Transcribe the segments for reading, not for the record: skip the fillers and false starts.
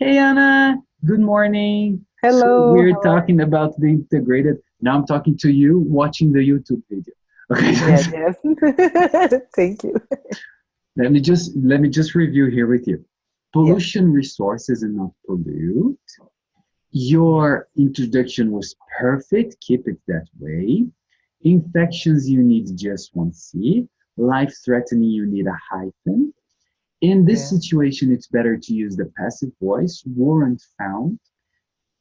Hey Anna, good morning. So Hello, we're how are talking about the integrated. Now I'm talking to you watching the YouTube video. Okay, you? Yes, yes. Thank you. let me just review here with you. Yeah, Pollution resources and not pollute. yeah, Your introduction was perfect. Keep it that way. Infections you need just one C. Life threatening you need a hyphen. In this yeah. situation, it's better to use the passive voice. Warrant found.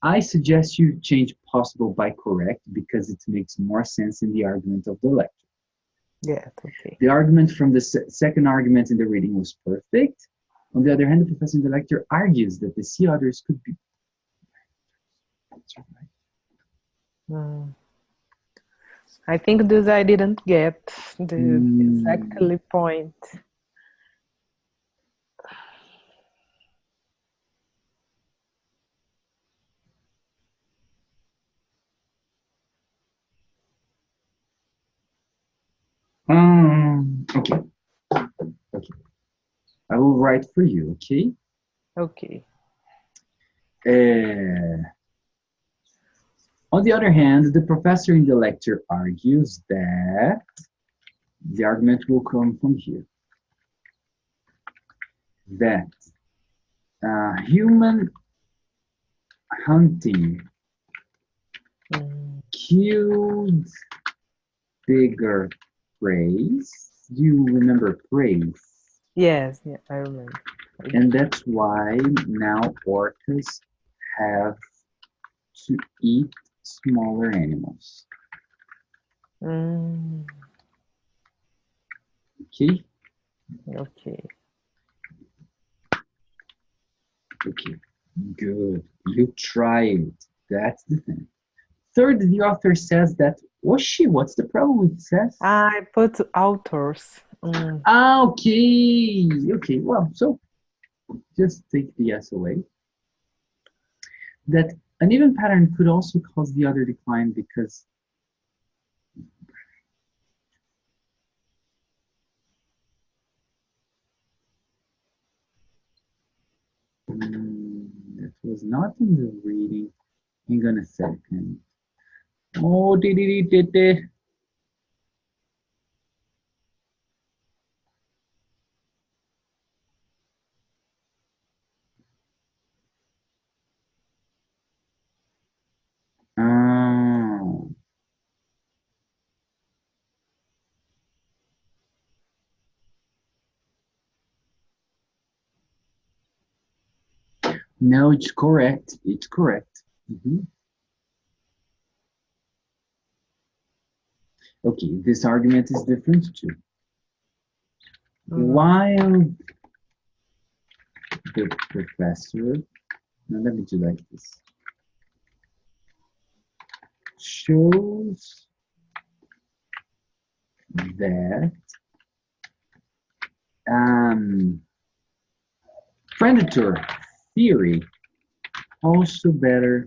I suggest you change possible by correct because it makes more sense in the argument of the lecture. Yes, okay. The argument from the second argument in the reading was perfect. On the other hand, the professor in the lecture argues that the C others could be. Mm. I think this I didn't get the Hmm. exactly point. Okay, okay. I will write for you, okay? Okay. Uh, on the other hand, the professor in the lecture argues that the argument will come from here that human hunting Mm. killed bigger praise. You remember praise, Yes, yeah, I remember. I do. and that's why now orcas have to eat smaller animals. Mm. Okay, Okay. okay, good. You tried. That's the thing. Third, the author says that, Oshi, what's the problem with says? I put authors. Mm. Ah, okay, okay. Well, so just take the S away. That an even pattern could also cause the other decline because that was not in the reading. Hang on a second. Oh, did. Oh, no, it's correct. It's correct. Mhm. Okay, this argument is different too. Mm. While the professor, now let me do like this, shows that um, predator theory also better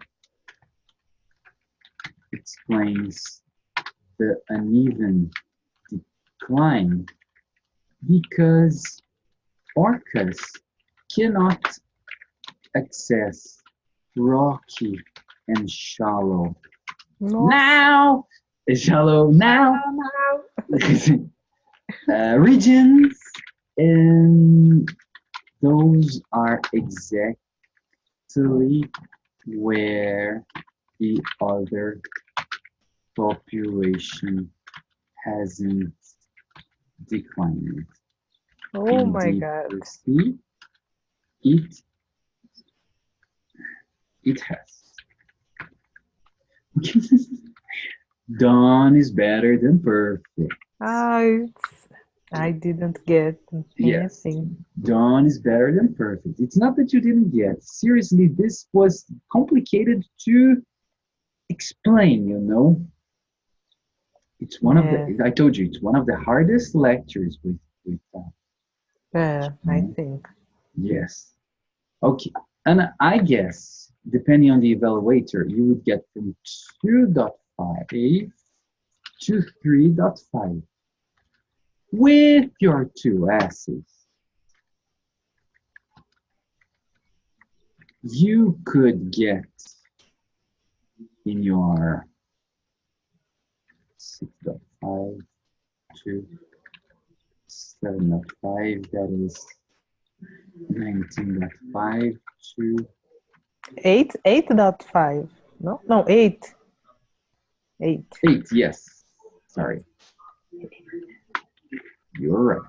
explains the uneven decline because orcas cannot access rocky and shallow Nossa. now shallow now Não, não. regions, and those are exactly where the other population hasn't declined. Oh In my deep God. sea, it it has. Done is better than perfect. I didn't get Yes, anything. done is better than perfect. It's not that you didn't get. Seriously, this was complicated to explain, you know. It's one of the, Yeah, I told you, it's one of the hardest lectures with yeah, you I know. think. Yes. Okay. And I guess, depending on the evaluator, you would get from 2.5 to 3.5 with your two S's. you could get in your 6.5 to 7.5, that is 19.5 to 8.5. No, 8. 8. 8, yes. Sorry. You're right.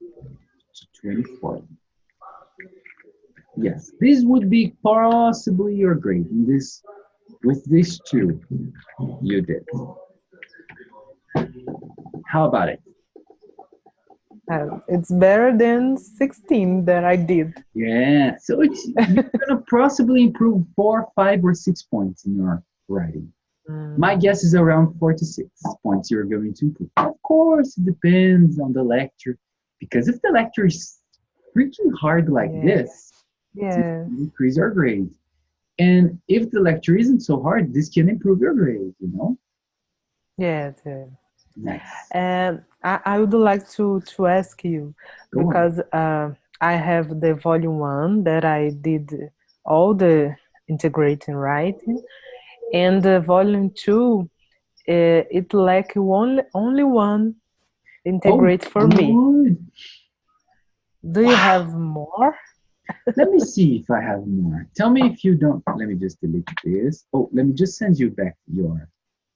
To 24. Yes, this would be possibly your grade. In this, with these two, you did. How about it? It's better than 16 that I did. Yeah, so you're gonna possibly improve 4, 5, or 6 points in your writing. My guess is around 4 to 6 points you're going to improve. Of course, it depends on the lecture, because if the lecture is freaking hard like this, Yeah. increase your grade. And if the lecture isn't so hard, this can improve your grade, you know? Yeah. Nice. And I would like to ask you, Go on. because I have the volume 1 that I did all the integrating writing, and the volume 2, it lack only one integrate for me. Good. Do you have more? Let me see if I have more. Tell me if you don't. Let me just delete this. Oh, let me just send you back your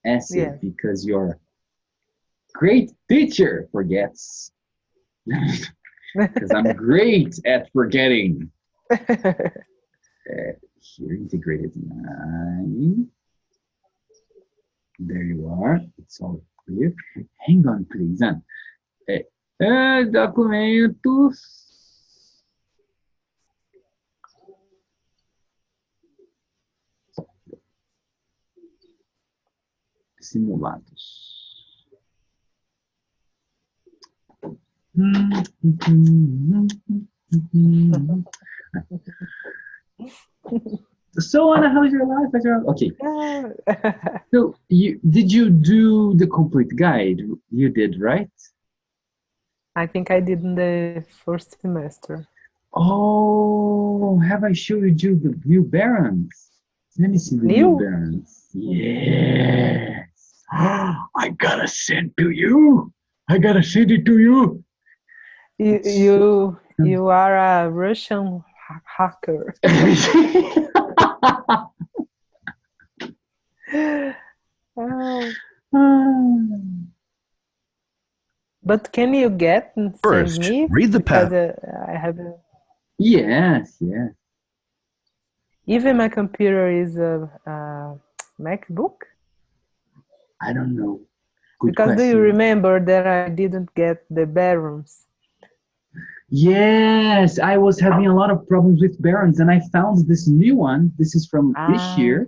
essay Yeah. because your great teacher forgets. Because I'm great at forgetting. Here, integrated 9. There you are. It's all clear. Hang on, please. Documentos. Simulados. So Anna, how's your life? Okay. So did you do the complete guide? You did, right? I think I did in the first semester. Oh, have I showed you the new barons? Let me see the new barons. Yes. I gotta send to you. I gotta send it to you. You are a Russian hacker. Oh. But can you get and send First, me? read the Because I have Yes. even my computer is a MacBook. I don't know. Good Because question. do you remember that I didn't get the barons? Yes, I was having a lot of problems with barons, and I found this new one. This is from this year,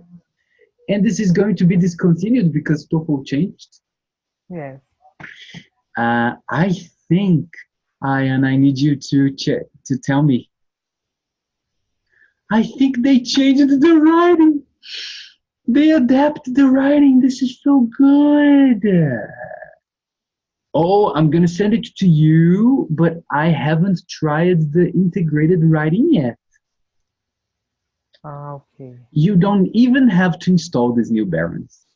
and this is going to be discontinued because TOEFL changed. Yes. I think, and I need you to check to tell me. I think they changed the writing. They adapted the writing. This is so good. Oh, I'm gonna send it to you, but I haven't tried the integrated writing yet. Okay. You don't even have to install these new barons.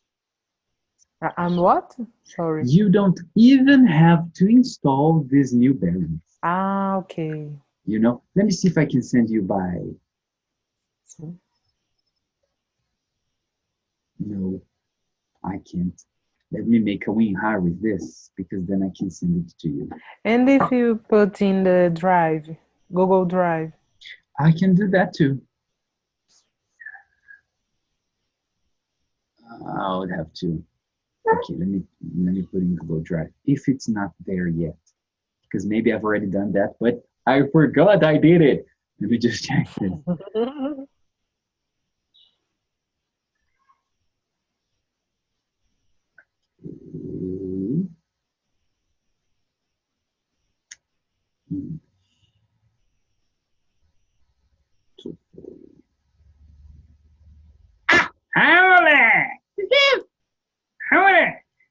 I'm what? Sorry. You don't even have to install these new barons. Okay. You know, let me see if I can send you by. No, I can't. Let me make a WinRAR with this because then I can send it to you. And if you put in the drive, Google Drive? I can do that too. I would have to. Okay, let me put in Google Drive if it's not there yet, because maybe I've already done that, but I forgot I did it. Let me just check this.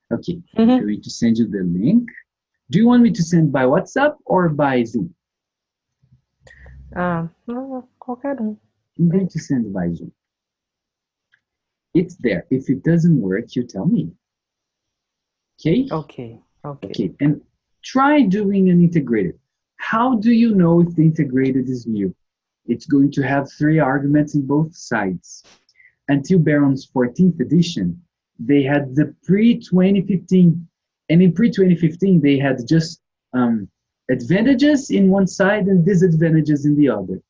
Okay, I'm going to send you the link. Do you want me to send by WhatsApp or by Zoom? Não, qualquer um. I'm going to send by Zoom. It's there. If it doesn't work, you tell me. Okay? Okay. Okay. And try doing an integrated. How do you know if the integrated is new? It's going to have 3 arguments in both sides. Until Barron's 14th edition, they had the pre-2015. And in pre-2015, they had just advantages in one side and disadvantages in the other.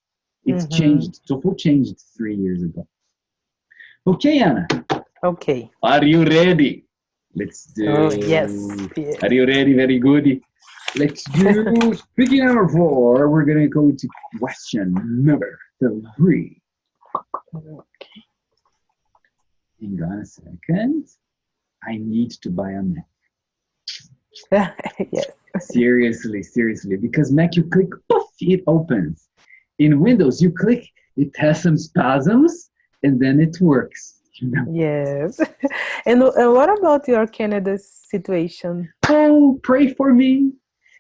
It's changed. TOEFL changed 3 years ago. Okay, Anna. Okay. Are you ready? Let's do. Oh, yes. Are you ready? Very good. Let's do. Speaking number 4, we're gonna go to question number 3. Okay. Hang on a second. I need to buy a Mac. Yes. Seriously, because Mac you click, poof, it opens. In Windows you click, it has some spasms, and then it works. You know? Yes. And what about your Canada situation? Oh, pray for me.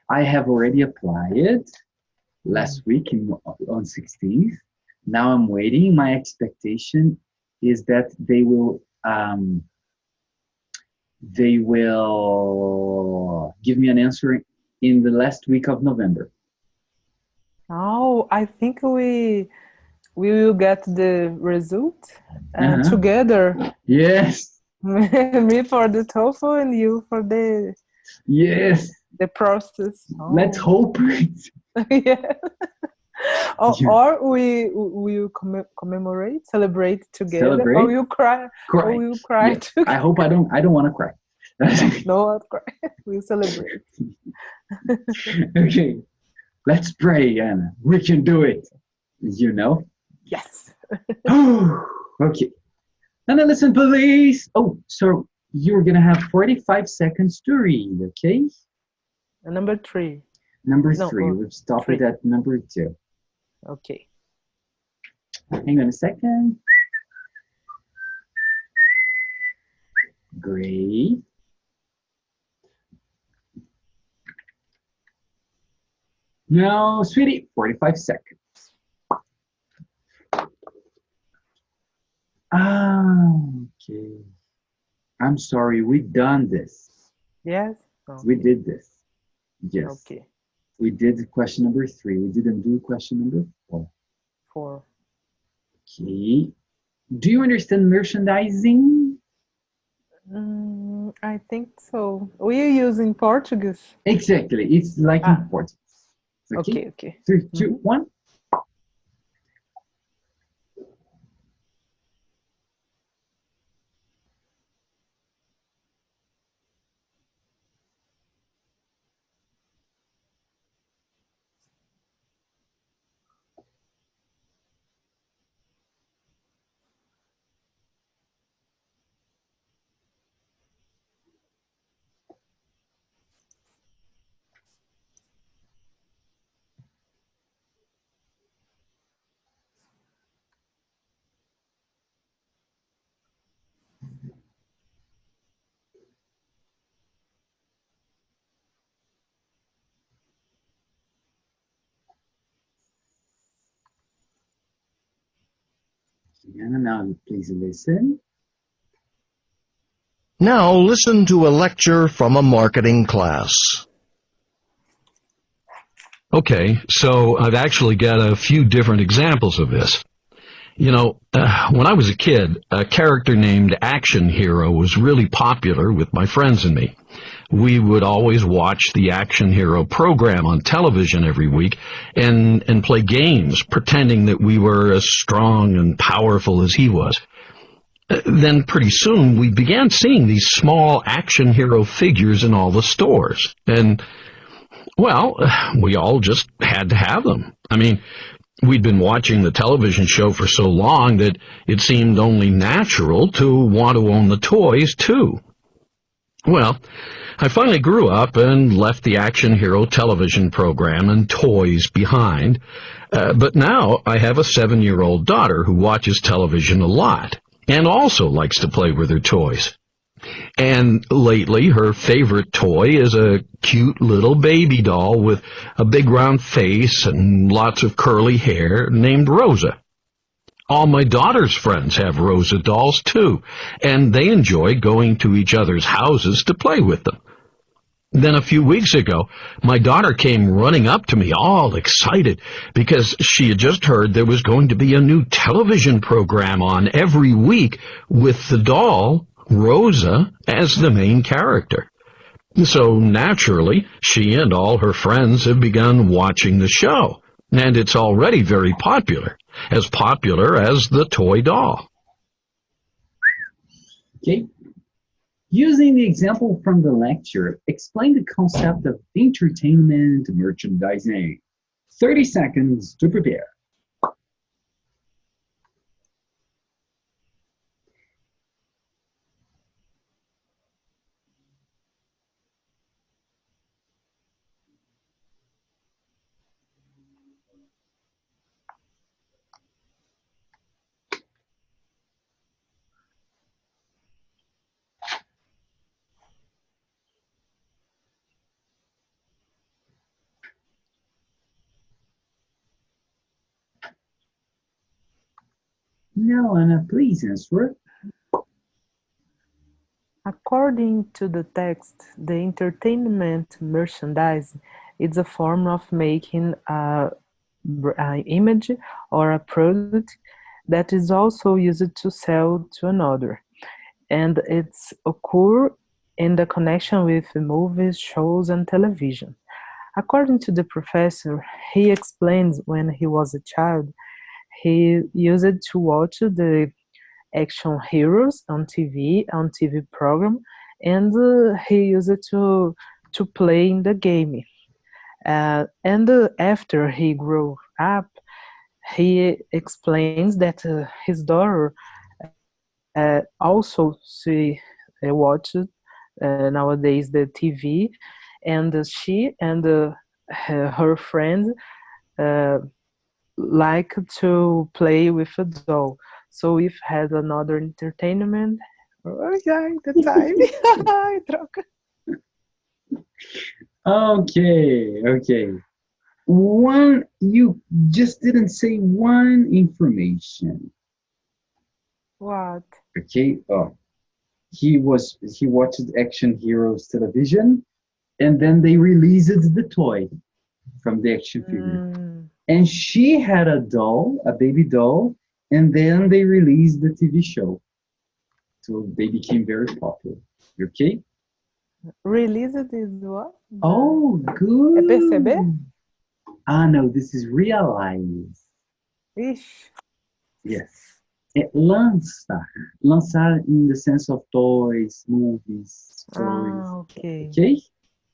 I have already applied last week on 16th. Now I'm waiting. My expectation is that they will give me an answer in the last week of November. Oh, I think we will get the result together. Yes. Me for the TOEFL and you for the process. Oh. Let's hope. Yeah. Or we will celebrate together. Or you cry. Or we will cry together. I hope I don't want to cry. No, I'll cry. We'll celebrate. Okay. Let's pray, Anna. We can do it. You know? Yes. Okay. Anna, listen, please. Oh, so you're going to have 45 seconds to read, okay? Number 3. Number 3. We've stopped it at number 2. Okay. Hang on a second. Great. Now, sweetie, 45 seconds. Okay. I'm sorry, we've done this. Yes? Okay. We did this. Yes. Okay. We did question number 3. We didn't do question number 4. 4. Okay. Do you understand merchandising? I think so. We are using Portuguese. Exactly. It's like in Portuguese. Okay. 3, 2, 1. And now please listen. Now listen to a lecture from a marketing class. Okay, so I've actually got a few different examples of this. You know, when I was a kid, a character named Action Hero was really popular with my friends and me. We would always watch the Action Hero program on television every week and play games, pretending that we were as strong and powerful as he was. Then pretty soon we began seeing these small Action Hero figures in all the stores. And, well, we all just had to have them. I mean, we'd been watching the television show for so long that it seemed only natural to want to own the toys, too. Well, I finally grew up and left the Action Hero television program and toys behind. But now I have a 7-year-old daughter who watches television a lot and also likes to play with her toys. And lately, her favorite toy is a cute little baby doll with a big round face and lots of curly hair named Rosa. All my daughter's friends have Rosa dolls, too, and they enjoy going to each other's houses to play with them. Then a few weeks ago, my daughter came running up to me all excited because she had just heard there was going to be a new television program on every week with the doll, Rosa, as the main character. So naturally, she and all her friends have begun watching the show, and it's already very popular as the toy doll. Okay. Using the example from the lecture, explain the concept of entertainment merchandising. 30 seconds to prepare. Now, Anna, please answer. According to the text, the entertainment merchandise is a form of making an image or a product that is also used to sell to another, and it's occur in the connection with movies, shows, and television. According to the professor, he explains when he was a child, he used to watch the action heroes on TV program, and he used to play in the game. And after he grew up, he explains that his daughter also she watched nowadays the TV, and she and her friends like to play with a doll. So we've had another entertainment. Oh, yeah, the time. Ai, troca. Okay. One, you just didn't say one information. What? Okay. Oh, he watched Action Heroes television, and then they released the toy from the action figure. And she had a doll, a baby doll, and then they released the TV show. So they became very popular. Okay? Released is what? Oh, good. É perceber? No, this is realize. Ixi. Yes. Lançar. Lançar in the sense of toys, movies, stories. Okay.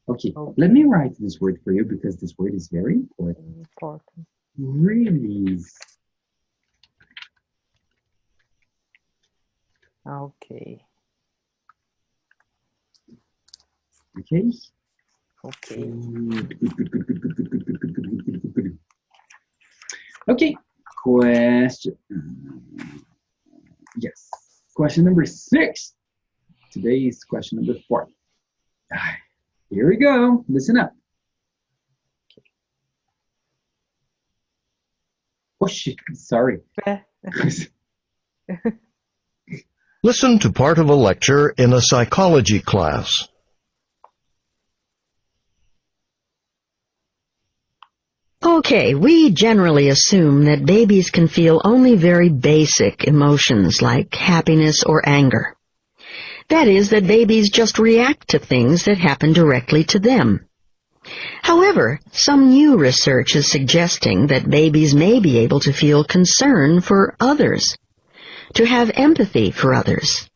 Okay. Let me write this word for you because this word is very important. Release. Okay. Okay? Okay. Good. Okay. Question. Yes. Question number 6. Today is question number 4. Here we go. Listen up. Oh, shit. Sorry. Listen to part of a lecture in a psychology class. Okay, we generally assume that babies can feel only very basic emotions like happiness or anger. That is, that babies just react to things that happen directly to them. However, some new research is suggesting that babies may be able to feel concern for others, to have empathy for others.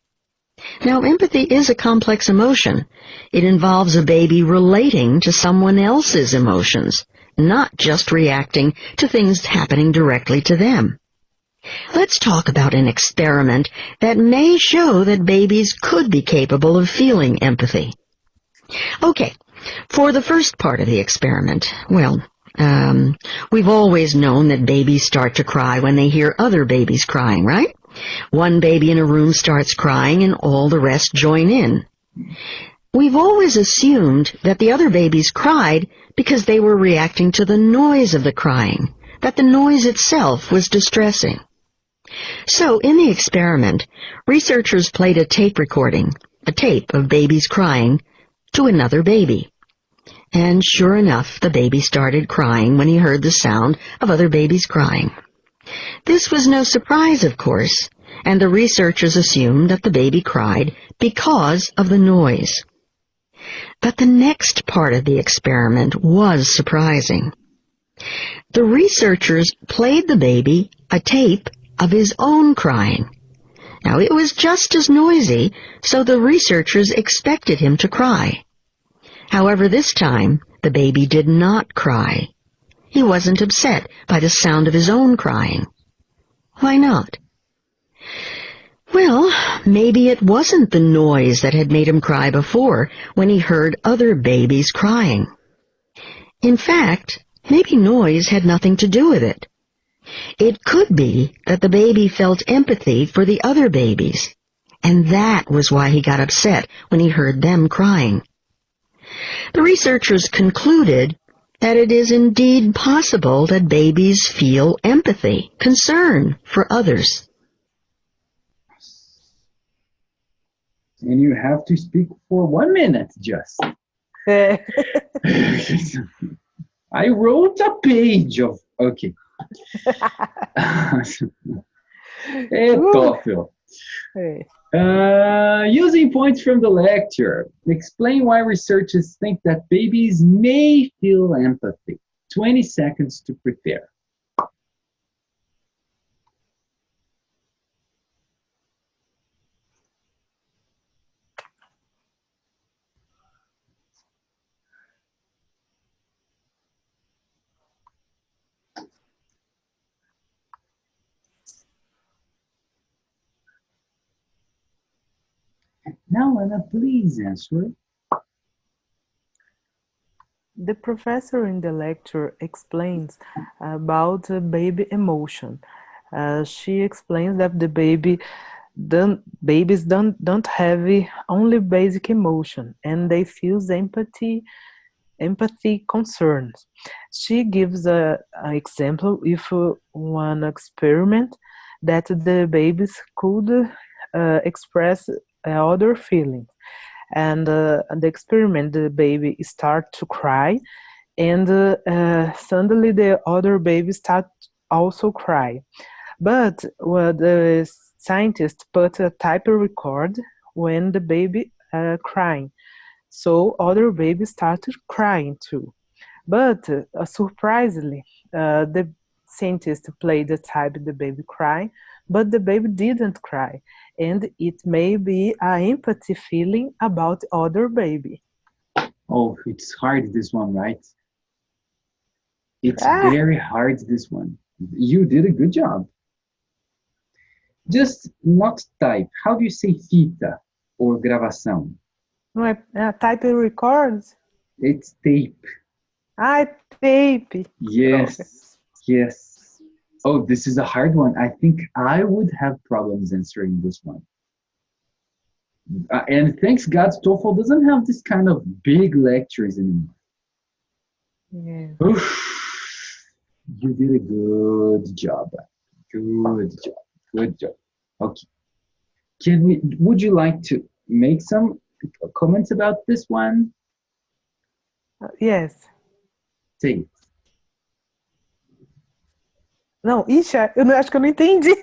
Now, empathy is a complex emotion. It involves a baby relating to someone else's emotions, not just reacting to things happening directly to them. Let's talk about an experiment that may show that babies could be capable of feeling empathy. Okay, for the first part of the experiment, we've always known that babies start to cry when they hear other babies crying, right? One baby in a room starts crying and all the rest join in. We've always assumed that the other babies cried because they were reacting to the noise of the crying, that the noise itself was distressing. So, in the experiment, researchers played a tape recording, a tape of babies crying, to another baby. And sure enough, the baby started crying when he heard the sound of other babies crying. This was no surprise, of course, and the researchers assumed that the baby cried because of the noise. But the next part of the experiment was surprising. The researchers played the baby a tape of his own crying. Now, it was just as noisy, so the researchers expected him to cry. However, this time, the baby did not cry. He wasn't upset by the sound of his own crying. Why not? Well, maybe it wasn't the noise that had made him cry before when he heard other babies crying. In fact, maybe noise had nothing to do with it. It could be that the baby felt empathy for the other babies, and that was why he got upset when he heard them crying. The researchers concluded that it is indeed possible that babies feel empathy, concern for others. And you have to speak for 1 minute, just. I wrote a page of... Okay. TOEFL. Using points from the lecture, explain why researchers think that babies may feel empathy. 20 seconds to prepare. Now, Anna, please answer it. The professor in the lecture explains about baby emotion. She explains that the babies don't have only basic emotion, and they feel empathy concerns. She gives an example with one experiment that the babies could express other feelings. And the experiment, the baby start to cry, and suddenly the other baby start also cry. But the scientist put a type record when the baby crying, so other babies started crying too. But surprisingly, the scientist played the type the baby cry, but the baby didn't cry, and it may be an empathy feeling about other baby. Oh, it's hard, this one, right? It's very hard, this one. You did a good job. Just not type. How do you say fita or gravação? Type records? It's tape. Tape. Yes, yes. Oh, this is a hard one. I think I would have problems answering this one. And thanks God, TOEFL doesn't have this kind of big lectures anymore. Yeah. Oof, you did a good job. Good job. Good job. Okay. Would you like to make some comments about this one? Yes. Say it. Não, Isha, eu acho que eu não entendi.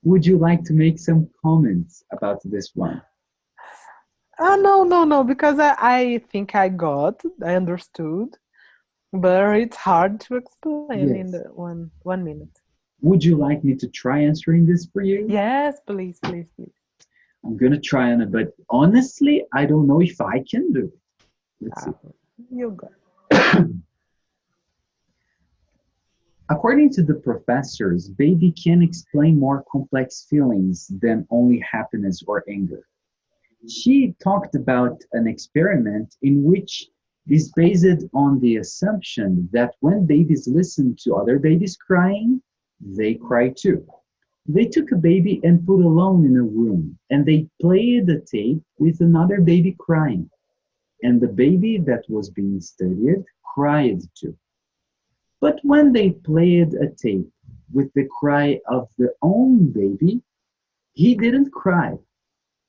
Would you like to make some comments about this one? No, because I think I understood, but it's hard to explain in the one minute. Would you like me to try answering this for you? Yes, please. I'm gonna try, Anna, but honestly, I don't know if I can do it. Let's see. You go. According to the professors, baby can explain more complex feelings than only happiness or anger. She talked about an experiment in which is based on the assumption that when babies listen to other babies crying, they cry too. They took a baby and put alone in a room, and they played the tape with another baby crying. And the baby that was being studied cried too. But when they played a tape with the cry of their own baby, he didn't cry.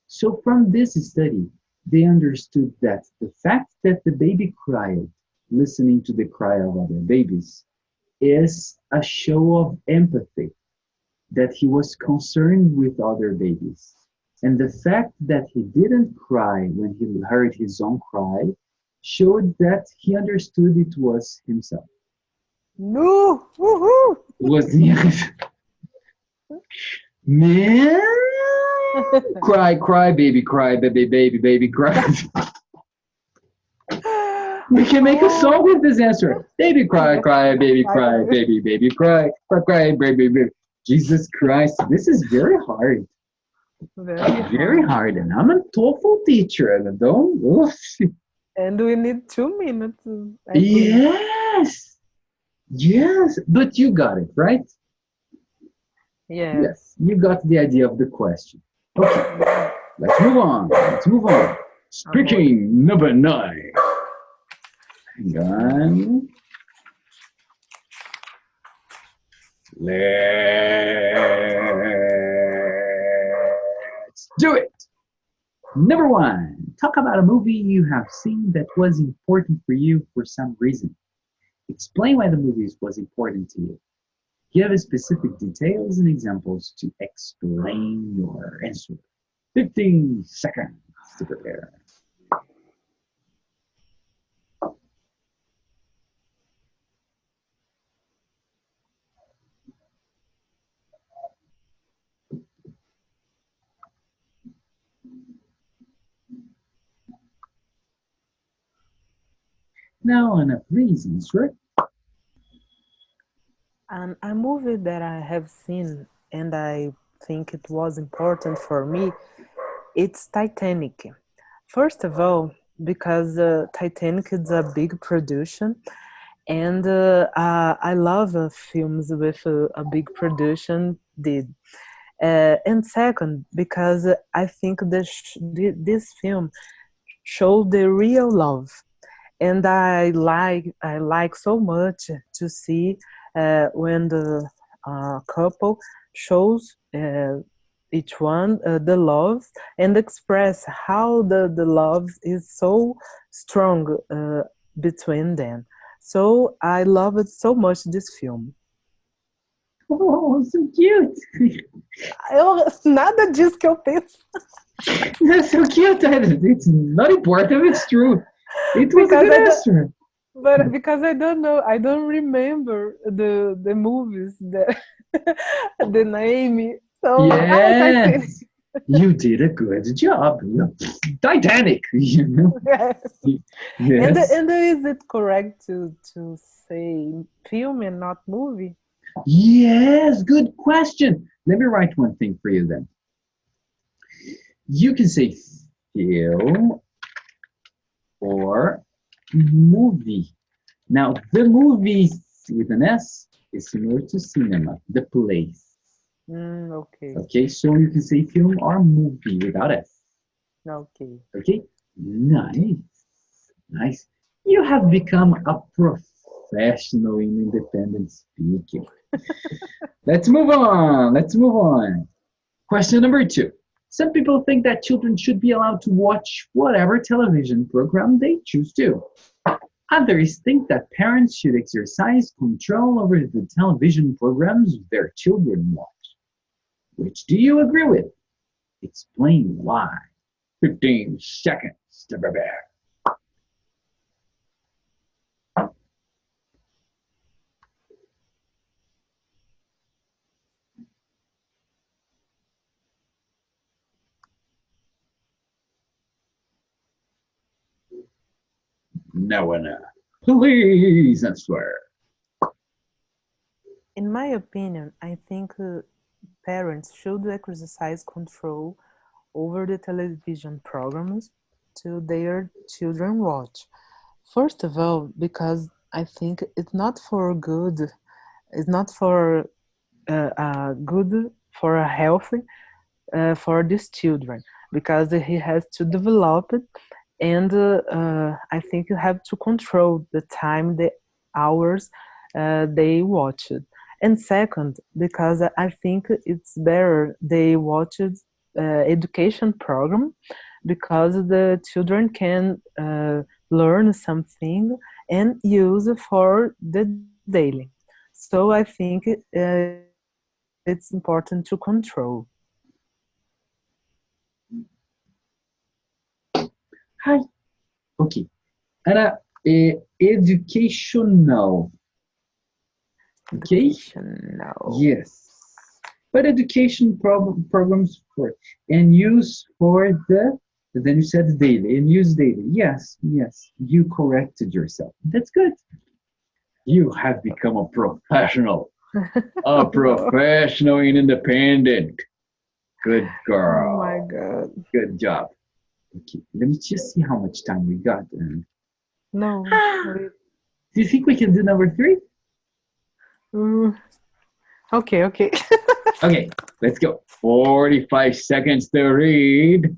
So from this study, they understood that the fact that the baby cried, listening to the cry of other babies, is a show of empathy, that he was concerned with other babies. And the fact that he didn't cry when he heard his own cry showed that he understood it was himself. No! Woohoo! It was the man. Cry, cry, baby, baby, cry. We can make a song with this answer. Baby, cry, cry, baby, cry, baby, cry, cry, cry, baby. Jesus Christ, this is very hard. Very hard. And I'm a TOEFL teacher, and I don't. Oof. And we need 2 minutes. Yes. Yes. But you got it, right? Yes. You got the idea of the question. Okay. Let's move on. Let's move on. Speaking number 9. Hang on. Let's do it. Number 1. Talk about a movie you have seen that was important for you for some reason. Explain why the movie was important to you. Give specific details and examples to explain your answer. 15 seconds to prepare. Now, Anna, please answer. A movie that I have seen and I think it was important for me, it's Titanic. First of all, because Titanic is a big production, and I love films with a big production did. And second, because I think this film showed the real love, and I like so much to see when the couple shows each one the love and express how the love is so strong between them. So I love it so much, this film. Oh, so cute. Nada disso que eu penso. That's so cute. It's not important, it's true. It was a good answer. But because I don't know, I don't remember the movies, the name. So yes, you did a good job. Titanic, you know. Yes. And is it correct to say film and not movie? Yes, good question. Let me write one thing for you then. You can say film or movie. Now, the movie with an S is similar to cinema, the place. Okay. Okay, so you can say film or movie without S. Okay. Okay, nice. Nice. You have become a professional in independent speaking. Let's move on. Let's move on. Question number 2. Some people think that children should be allowed to watch whatever television program they choose to. Others think that parents should exercise control over the television programs their children watch. Which do you agree with? Explain why. 15 seconds to prepare. No, Anna. Please answer. In my opinion, I think parents should exercise control over the television programs to their children watch. First of all, because I think it's not for good, it's not for good for a healthy for these children, because he has to develop it, and I think you have to control the time, the hours they watch it. And second, because I think it's better they watch education program, because the children can learn something and use for the daily. So I think it's important to control. Hi. Okay. Ana, educational. Okay? Educational. Yes. But education programs for and use for the, then you said daily, and use daily. Yes, yes. You corrected yourself. That's good. You have become a professional. A professional and independent. Good girl. Oh my God. Good job. Okay, let me just see how much time we got. No. Do you think we can do number 3? Okay. Okay, let's go. 45 seconds to read.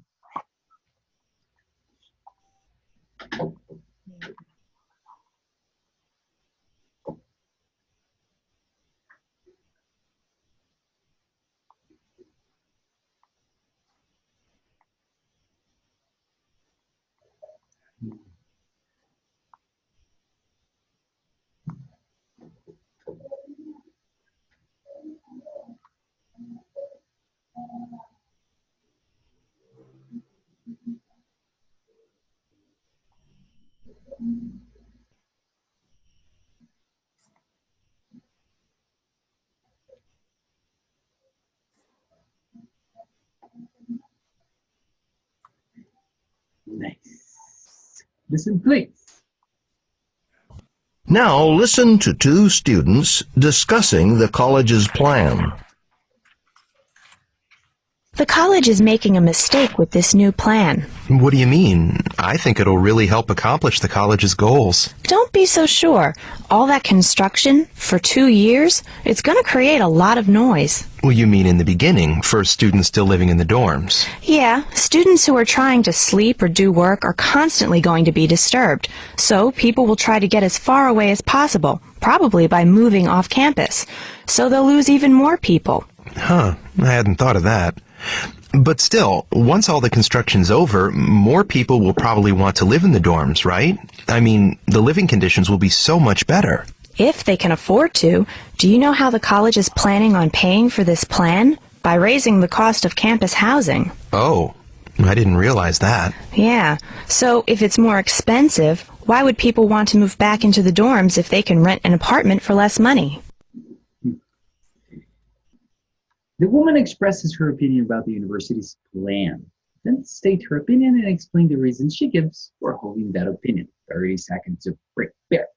Nice. Listen, please. Now listen to two students discussing the college's plan. The college is making a mistake with this new plan. What do you mean? I think it'll really help accomplish the college's goals. Don't be so sure. All that construction for 2 years, it's going to create a lot of noise. Well, you mean in the beginning, for students still living in the dorms. Yeah, students who are trying to sleep or do work are constantly going to be disturbed. So people will try to get as far away as possible, probably by moving off campus. So they'll lose even more people. Huh, I hadn't thought of that. But still, once all the construction's over, more people will probably want to live in the dorms, right? I mean, the living conditions will be so much better. If they can afford to. Do you know how the college is planning on paying for this plan? By raising the cost of campus housing. Oh, I didn't realize that. Yeah, so if it's more expensive, why would people want to move back into the dorms if they can rent an apartment for less money? The woman expresses her opinion about the university's plan. Then state her opinion and explain the reasons she gives for holding that opinion. 30 seconds of break there.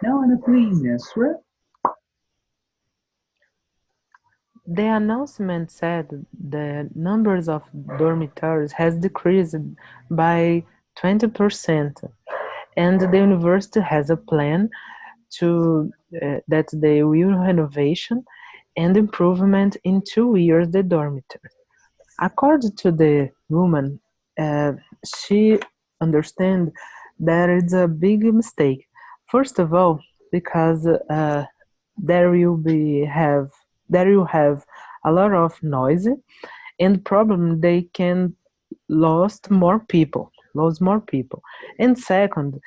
Now, Anna, please answer. The announcement said the numbers of dormitories has decreased by 20%, and the university has a plan to that they will renovation and improvement in 2 years the dormitory. According to the woman, she understands that it's a big mistake. First of all, because there will have a lot of noise, and problem they can lose more people. And second,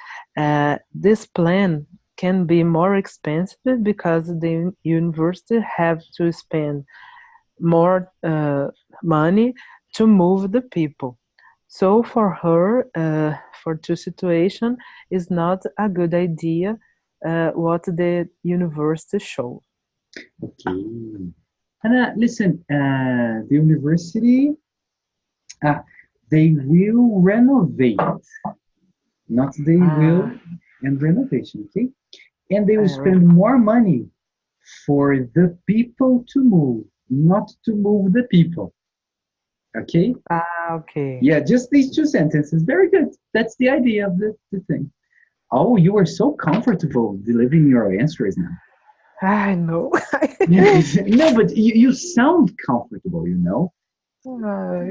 this plan can be more expensive because the university have to spend more money to move the people. So for her, for two situation, is not a good idea what the university show. Okay. Anna, listen, the university, they will renovate, not they will, and renovation, okay? And they will spend more money for the people to move, not to move the people. Okay? Okay. Yeah, just these two sentences. Very good. That's the idea of the thing. Oh, you are so comfortable delivering your answers now. I know. No, but you sound comfortable, you know?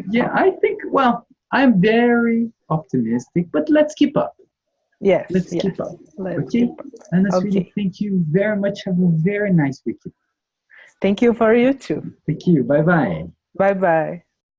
Yeah, I think, well, I'm very optimistic, but let's keep up. Yes, Let's yes. keep up. Let's Okay? keep up. Anna, Okay. sweetie, thank you very much. Have a very nice weekend. Thank you for you too. Thank you. Bye-bye. Bye-bye.